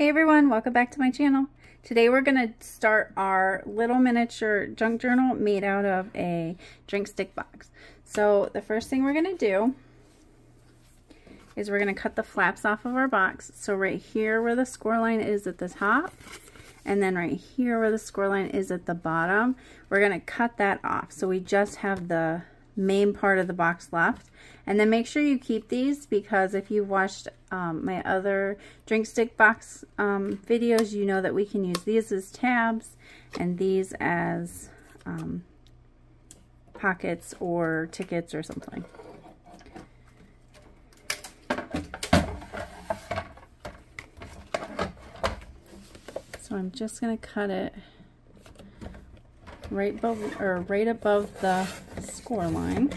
Hey everyone, welcome back to my channel. Today we're going to start our little miniature junk journal made out of a drink stick box. So the first thing we're going to do is we're going to cut the flaps off of our box. So right here where the score line is at the top, and then right here where the score line is at the bottom, we're going to cut that off. So we just have the main part of the box left. And then make sure you keep these, because if you've watched my other drink stick box videos, you know that we can use these as tabs and these as pockets or tickets or something. So I'm just going to cut it right above the score line.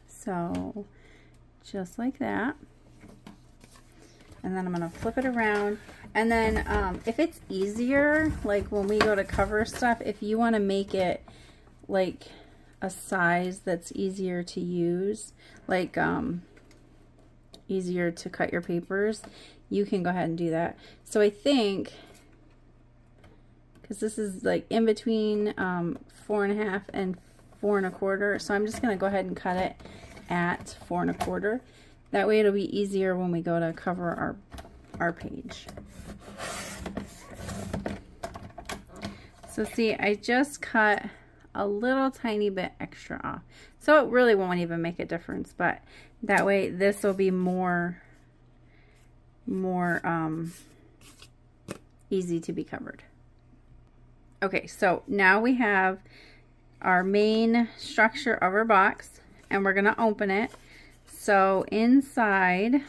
So just like that. And then I'm going to flip it around. And then if it's easier, like when we go to cover stuff, if you want to make it like a size that's easier to use, like easier to cut your papers, you can go ahead and do that. So I think, because this is like in between 4.5 and 4 1/4, so I'm just going to go ahead and cut it at 4 1/4. That way it'll be easier when we go to cover our page. So see, I just cut a little tiny bit extra off. So it really won't even make a difference, but that way this will be more easy to be covered. Okay, so now we have our main structure of our box, and we're going to open it. So inside,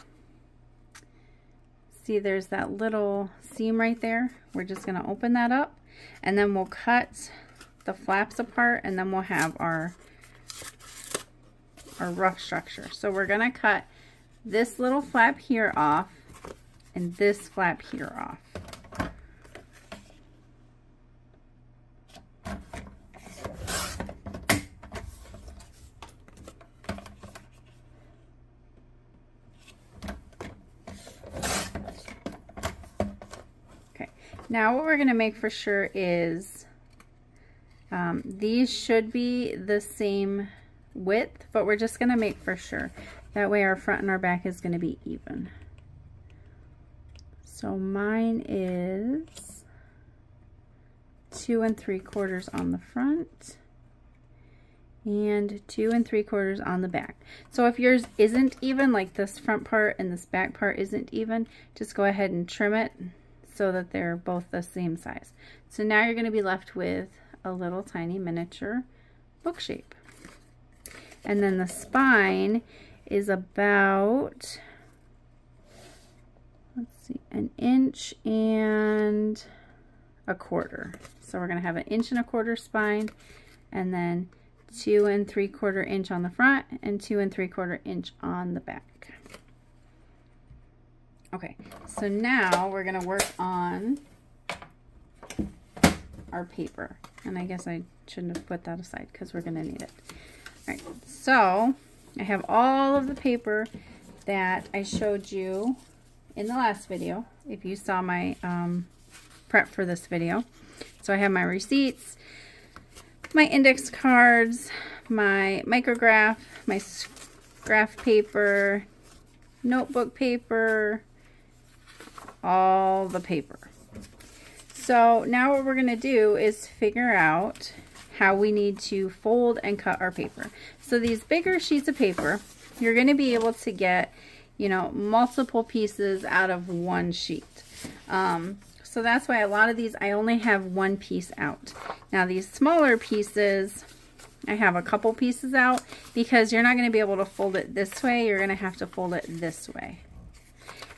see there's that little seam right there. We're just going to open that up, and then we'll cut the flaps apart, and then we'll have our rough structure. So we're going to cut this little flap here off and this flap here off. Now what we're going to make for sure is these should be the same width, but we're just going to make for sure. That way our front and our back is going to be even. So mine is 2 3/4 on the front and 2 3/4 on the back. So if yours isn't even, like this front part and this back part isn't even, just go ahead and trim it so that they're both the same size. So now you're going to be left with a little tiny miniature book shape. And then the spine is about, let's see, 1 1 1/4. So we're going to have 1 1 1/4 spine, and then 2 3/4 inch on the front and 2 3/4 inch on the back. Okay, so now we're going to work on our paper. And I guess I shouldn't have put that aside because we're going to need it. All right, so I have all of the paper that I showed you in the last video, if you saw my prep for this video. So I have my receipts, my index cards, my micrograph, my graph paper, notebook paper, all the paper. So now what we're going to do is figure out how we need to fold and cut our paper. So these bigger sheets of paper, you're going to be able to get, you know, multiple pieces out of one sheet. So that's why a lot of these I only have one piece out. Now these smaller pieces, I have a couple pieces out, because you're not going to be able to fold it this way. You're going to have to fold it this way.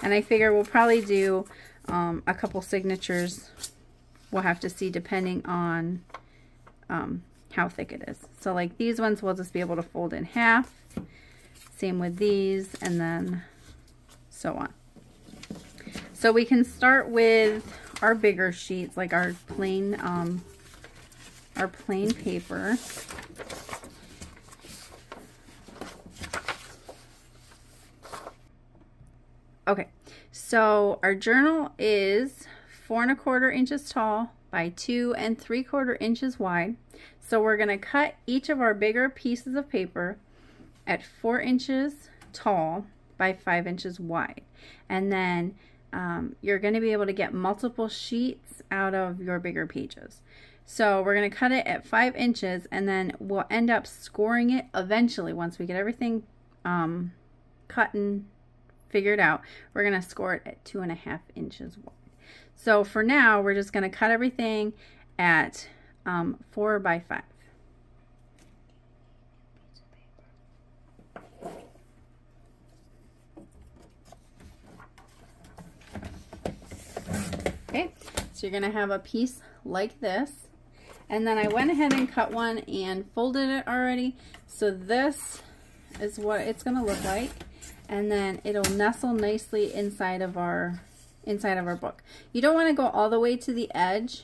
And I figure we'll probably do a couple signatures. We'll have to see depending on how thick it is. So like these ones we'll just be able to fold in half. Same with these, and then so on. So we can start with our bigger sheets, like our plain paper. Okay, So our journal is 4 1/4 inches tall by 2 3/4 inches wide. So we're going to cut each of our bigger pieces of paper at 4 inches tall by 5 inches wide. And then you're going to be able to get multiple sheets out of your bigger pages. So we're going to cut it at 5 inches, and then we'll end up scoring it eventually. Once we get everything cut and figured out, we're going to score it at 2 1/2 inches wide. So for now, we're just going to cut everything at 4 by 5. Okay, so you're going to have a piece like this. And then I went ahead and cut one and folded it already. So this is what it's going to look like. And then it'll nestle nicely inside of our book. You don't want to go all the way to the edge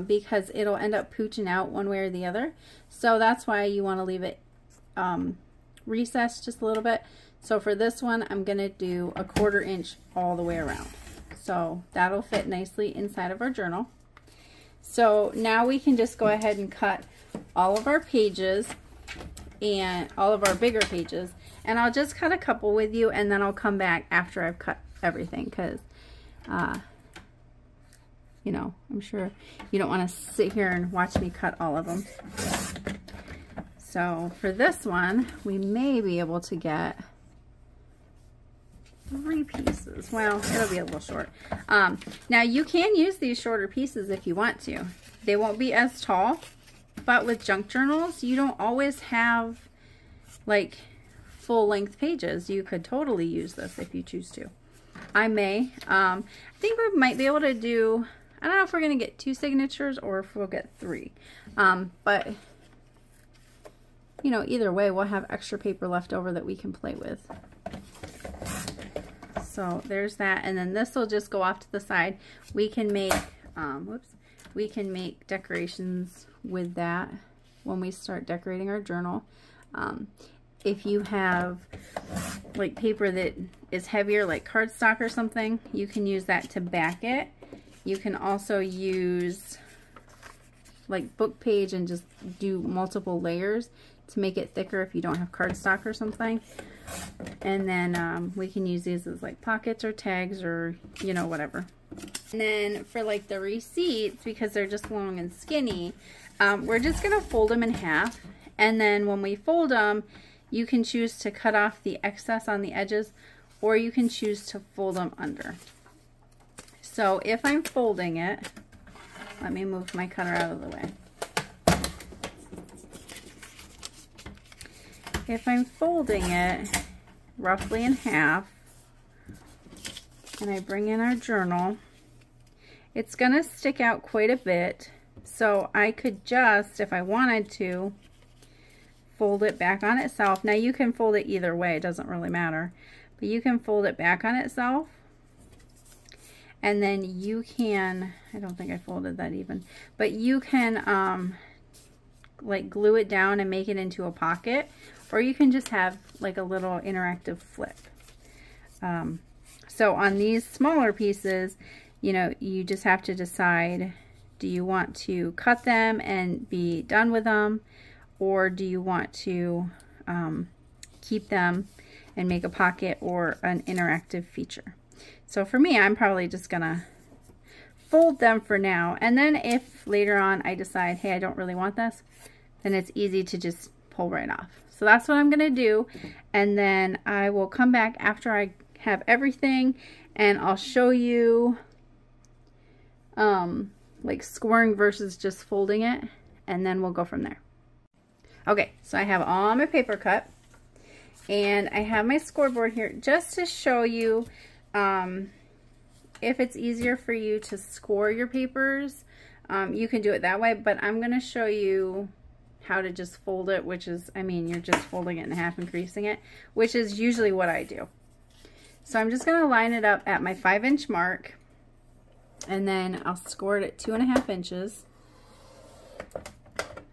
because it'll end up pooching out one way or the other. So that's why you want to leave it recessed just a little bit. So for this one, I'm going to do 1/4 inch all the way around. So that'll fit nicely inside of our journal. So now we can just go ahead and cut all of our pages and all of our bigger pages. And I'll just cut a couple with you, and then I'll come back after I've cut everything because, you know, I'm sure you don't want to sit here and watch me cut all of them. So for this one, we may be able to get 3 pieces. Well, it'll be a little short. Now you can use these shorter pieces if you want to. They won't be as tall, but with junk journals, you don't always have like full length pages. You could totally use this if you choose to. I may. I think we might be able to do, I don't know if we're going to get 2 signatures or if we'll get 3. But you know, either way, we'll have extra paper left over that we can play with. So there's that, and then this will just go off to the side. We can make, we can make decorations with that when we start decorating our journal. If you have like paper that is heavier, like cardstock or something, you can use that to back it. You can also use like book page and just do multiple layers to make it thicker if you don't have cardstock or something. And then we can use these as like pockets or tags or, you know, whatever. And then for like the receipts, because they're just long and skinny, we're just going to fold them in half. And then when we fold them, you can choose to cut off the excess on the edges, or you can choose to fold them under. So if I'm folding it, let me move my cutter out of the way. If I'm folding it roughly in half, and I bring in our journal, it's going to stick out quite a bit. So I could just, if I wanted to, fold it back on itself. Now you can fold it either way, it doesn't really matter. But you can fold it back on itself. And then you can, I don't think I folded that even, but you can like glue it down and make it into a pocket. Or you can just have like a little interactive flip. So on these smaller pieces, you know, you just have to decide, do you want to cut them and be done with them? Or do you want to keep them and make a pocket or an interactive feature? So for me, I'm probably just gonna fold them for now. And then if later on I decide, hey, I don't really want this, then it's easy to just pull right off. So that's what I'm going to do, and then I will come back after I have everything, and I'll show you like scoring versus just folding it, and then we'll go from there. Okay, so I have all my paper cut, and I have my scoreboard here just to show you if it's easier for you to score your papers. You can do it that way, but I'm going to show you how to just fold it, which is, I mean, you're just folding it in half and creasing it, which is usually what I do. So I'm just going to line it up at my 5-inch mark, and then I'll score it at 2 1/2 inches,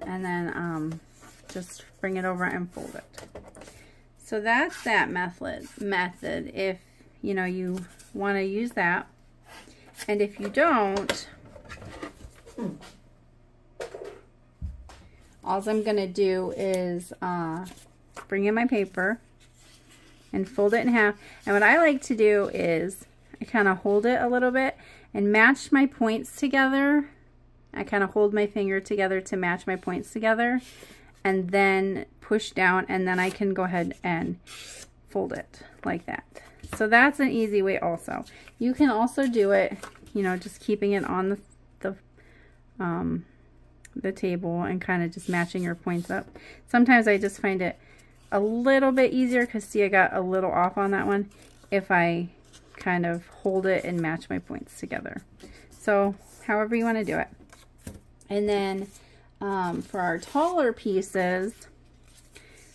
and then just bring it over and fold it. So that's that method. If you know, you want to use that. And if you don't, all I'm going to do is bring in my paper and fold it in half. And what I like to do is I kind of hold it a little bit and match my points together. I kind of hold my finger together to match my points together and then push down, and then I can go ahead and fold it like that. So that's an easy way also. You can also do it, you know, just keeping it on the table and kind of just matching your points up. Sometimes I just find it a little bit easier because see, I got a little off on that one if I kind of hold it and match my points together. So however you want to do it. And then for our taller pieces,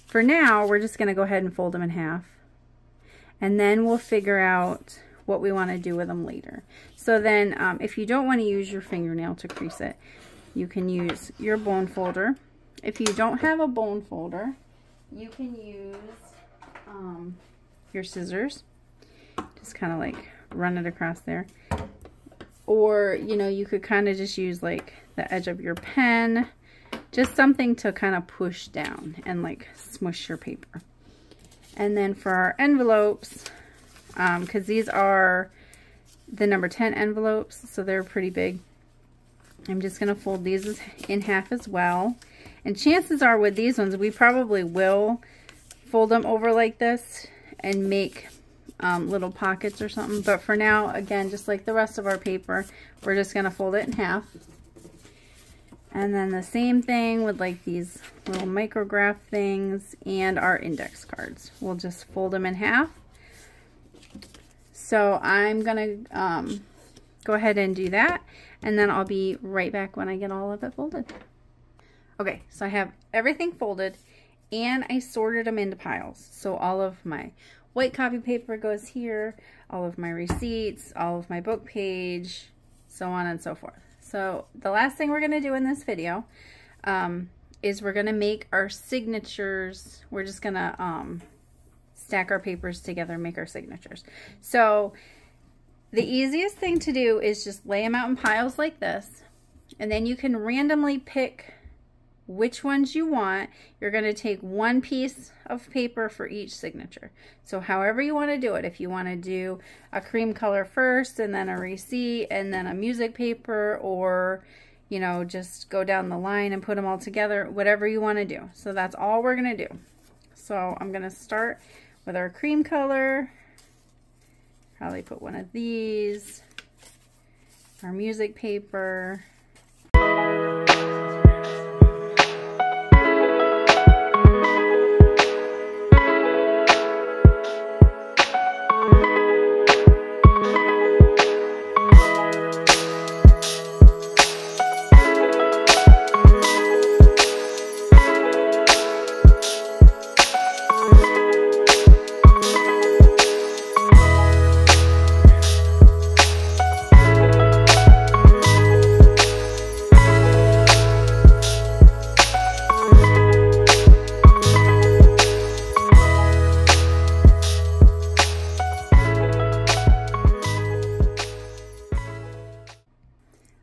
for now we're just going to go ahead and fold them in half, and then we'll figure out what we want to do with them later. So then if you don't want to use your fingernail to crease it, you can use your bone folder. If you don't have a bone folder, you can use your scissors. Just kind of like run it across there. Or, you know, you could kind of just use like the edge of your pen. Just something to kind of push down and like smush your paper. And then for our envelopes, because these are the number 10 envelopes, so they're pretty big. I'm just going to fold these in half as well. And chances are with these ones, we probably will fold them over like this and make little pockets or something. But for now, again, just like the rest of our paper, we're just going to fold it in half. And then the same thing with like these little micrograph things and our index cards. We'll just fold them in half. So I'm going to go ahead and do that. And then I'll be right back when I get all of it folded. Okay, so I have everything folded and I sorted them into piles. So all of my white copy paper goes here, all of my receipts, all of my book page, so on and so forth. So the last thing we're going to do in this video is we're going to make our signatures. We're just going to stack our papers together and make our signatures. So the easiest thing to do is just lay them out in piles like this, and then you can randomly pick which ones you want. You're going to take one piece of paper for each signature. So however you want to do it, if you want to do a cream color first and then a receipt and then a music paper, or you know, just go down the line and put them all together, whatever you want to do. So that's all we're going to do. So I'm going to start with our cream color. Probably put one of these, our music paper.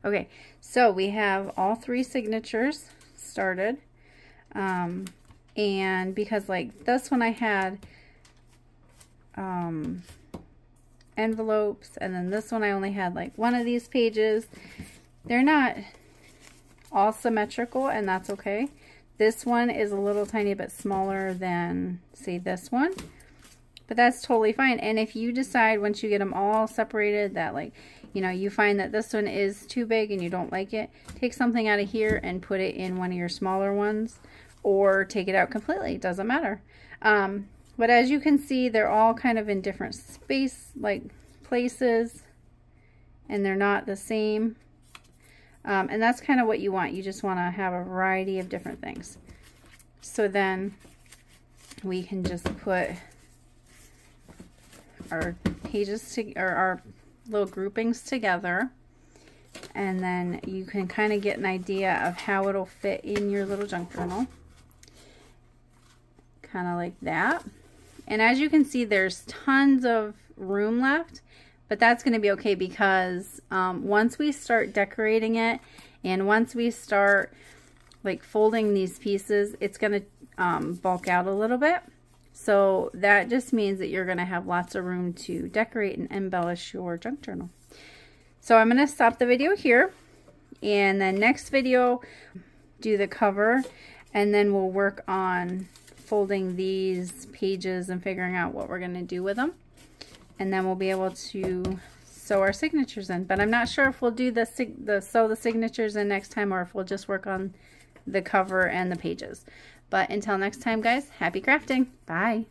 Okay, so we have all three signatures started, and because like this one I had envelopes, and then this one I only had like one of these pages. They're not all symmetrical, and that's okay. This one is a little tiny bit smaller than, say, this one, but that's totally fine. And if you decide once you get them all separated that, like, you know, you find that this one is too big and you don't like it, take something out of here and put it in one of your smaller ones, or take it out completely. It doesn't matter. But as you can see, they're all kind of in different space, like places, and they're not the same. And that's kind of what you want. You just want to have a variety of different things. So then we can just put our pages or our little groupings together, and then you can kind of get an idea of how it'll fit in your little junk journal, kind of like that. And as you can see, there's tons of room left, But that's going to be okay because once we start decorating it and once we start like folding these pieces, it's going to bulk out a little bit. So that just means that you're going to have lots of room to decorate and embellish your junk journal. So I'm going to stop the video here, and then next video do the cover, and then we'll work on folding these pages and figuring out what we're going to do with them. And then we'll be able to sew our signatures in. But I'm not sure if we'll do sew the signatures in next time, or if we'll just work on the cover and the pages. But until next time, guys, happy crafting. Bye.